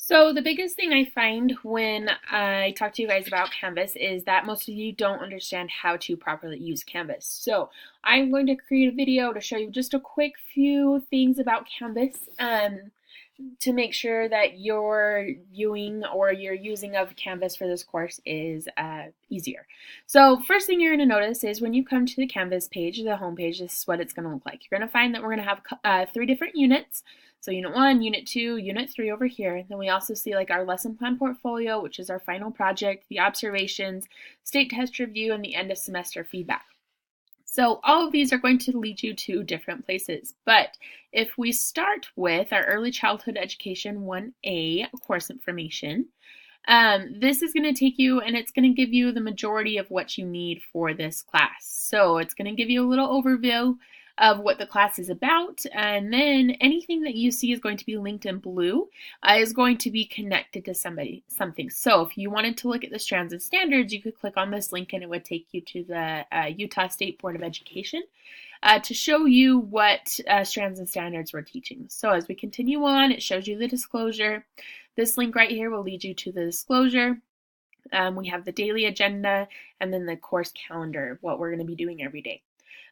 So the biggest thing I find when I talk to you guys about Canvas is that most of you don't understand how to properly use Canvas. So I'm going to create a video to show you just a quick few things about Canvas to make sure that your viewing or your using of Canvas for this course is easier. So first thing you're going to notice is when you come to the Canvas page, the home page, this is what it's going to look like. You're going to find that we're going to have 3 different units. So Unit 1, Unit 2, Unit 3 over here. Then we also see like our lesson plan portfolio, which is our final project, the observations, state test review, and the end of semester feedback. So all of these are going to lead you to different places. But if we start with our Early Childhood Education 1A course information, this is going to take you and it's going to give you the majority of what you need for this class. So it's going to give you a little overview of what the class is about, and then anything that you see is going to be linked in blue is going to be connected to something. So if you wanted to look at the strands and standards, you could click on this link and it would take you to the Utah State Board of Education to show you what strands and standards we're teaching. So as we continue on, it shows you the disclosure. This link right here will lead you to the disclosure. We have the daily agenda and then the course calendar, what we're going to be doing every day.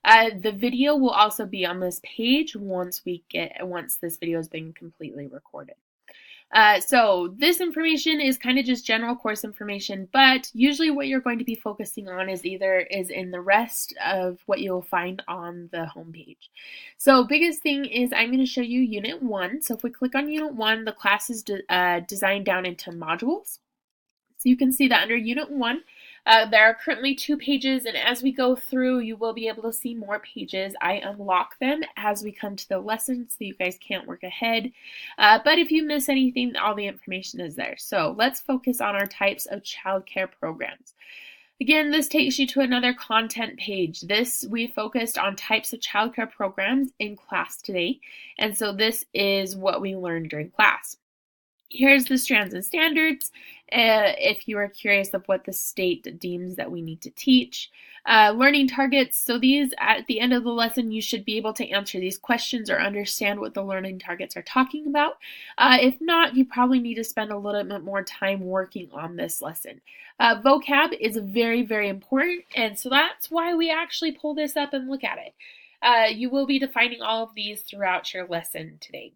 The video will also be on this page once this video has been completely recorded. So this information is kind of just general course information, but usually what you're going to be focusing on is in the rest of what you'll find on the homepage. So biggest thing is I'm going to show you Unit 1. So if we click on Unit 1, the class is designed down into modules. So you can see that under Unit 1, there are currently 2 pages, and as we go through, you will be able to see more pages. I unlock them as we come to the lesson so you guys can't work ahead. But if you miss anything, all the information is there. So let's focus on our types of childcare programs. Again, this takes you to another content page. We focused on types of childcare programs in class today, and so this is what we learned during class. Here's the strands and standards if you are curious of what the state deems that we need to teach. Learning targets, so these at the end of the lesson you should be able to answer these questions or understand what the learning targets are talking about. If not, you probably need to spend a little bit more time working on this lesson. Vocab is very, very important, and so that's why we actually pull this up and look at it. You will be defining all of these throughout your lesson today.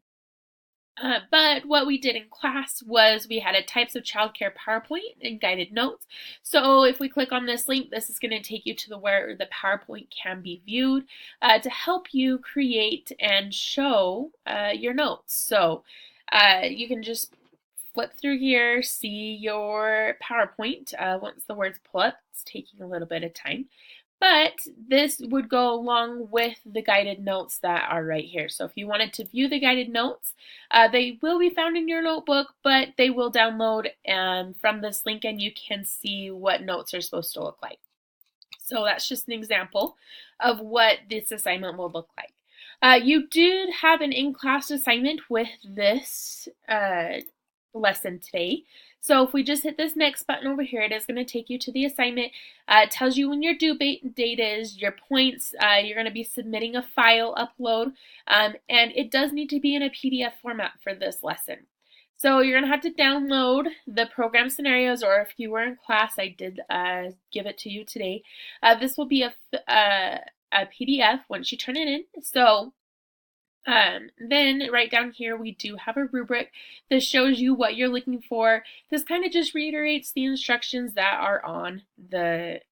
But what we did in class was we had a types of childcare PowerPoint and guided notes. So if we click on this link, this is going to take you to where the PowerPoint can be viewed to help you create and show your notes. So you can just flip through here, see your PowerPoint. Once the words pull up, it's taking a little bit of time. But this would go along with the guided notes that are right here. So if you wanted to view the guided notes, they will be found in your notebook, but they will download from this link and you can see what notes are supposed to look like. So that's just an example of what this assignment will look like. You did have an in-class assignment with this lesson today. So if we just hit this next button over here, it is going to take you to the assignment. It tells you when your due date is, your points, you're going to be submitting a file upload, and it does need to be in a PDF format for this lesson. So you're going to have to download the program scenarios, or if you were in class, I did give it to you today. This will be a PDF once you turn it in. So then right down here we do have a rubric. This shows you what you're looking for. This kind of just reiterates the instructions that are on the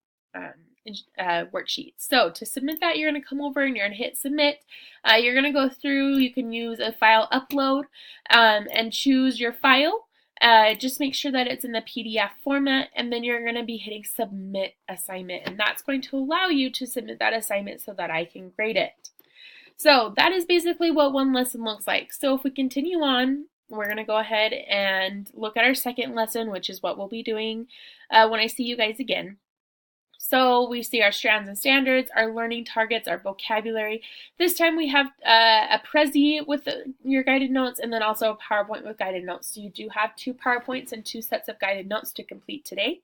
worksheet. So to submit that, you're going to come over and you're going to hit submit. You're going to go through, you can use a file upload and choose your file. Just make sure that it's in the PDF format, and then you're going to be hitting submit assignment, and that's going to allow you to submit that assignment so that I can grade it. So that is basically what one lesson looks like. So if we continue on, we're going to go ahead and look at our second lesson, which is what we'll be doing when I see you guys again. So we see our strands and standards, our learning targets, our vocabulary. This time we have a Prezi with your guided notes, and then also a PowerPoint with guided notes. So you do have 2 PowerPoints and 2 sets of guided notes to complete today.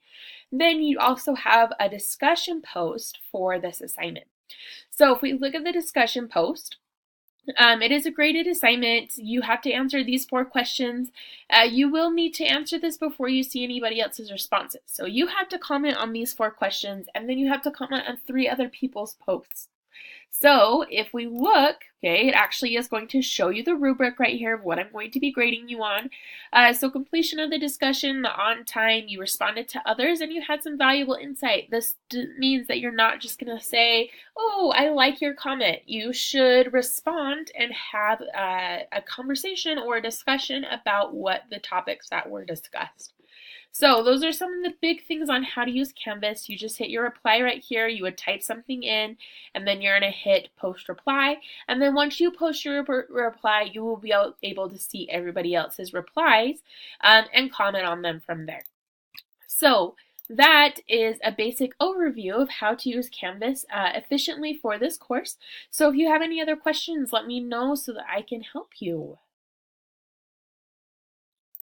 Then you also have a discussion post for this assignment. So if we look at the discussion post, It is a graded assignment. You have to answer these 4 questions. You will need to answer this before you see anybody else's responses. So you have to comment on these 4 questions, and then you have to comment on 3 other people's posts. So if we look, okay, it actually is going to show you the rubric right here of what I'm going to be grading you on. So completion of the discussion, the on time, you responded to others, and you had some valuable insight. This means that you're not just going to say, oh, I like your comment. You should respond and have a conversation or a discussion about what the topics that were discussed. So those are some of the big things on how to use Canvas. You just hit your reply right here. You would type something in, and then you're going to hit post reply. And then once you post your reply, you will be able to see everybody else's replies and comment on them from there. So that is a basic overview of how to use Canvas efficiently for this course. So if you have any other questions, let me know so that I can help you.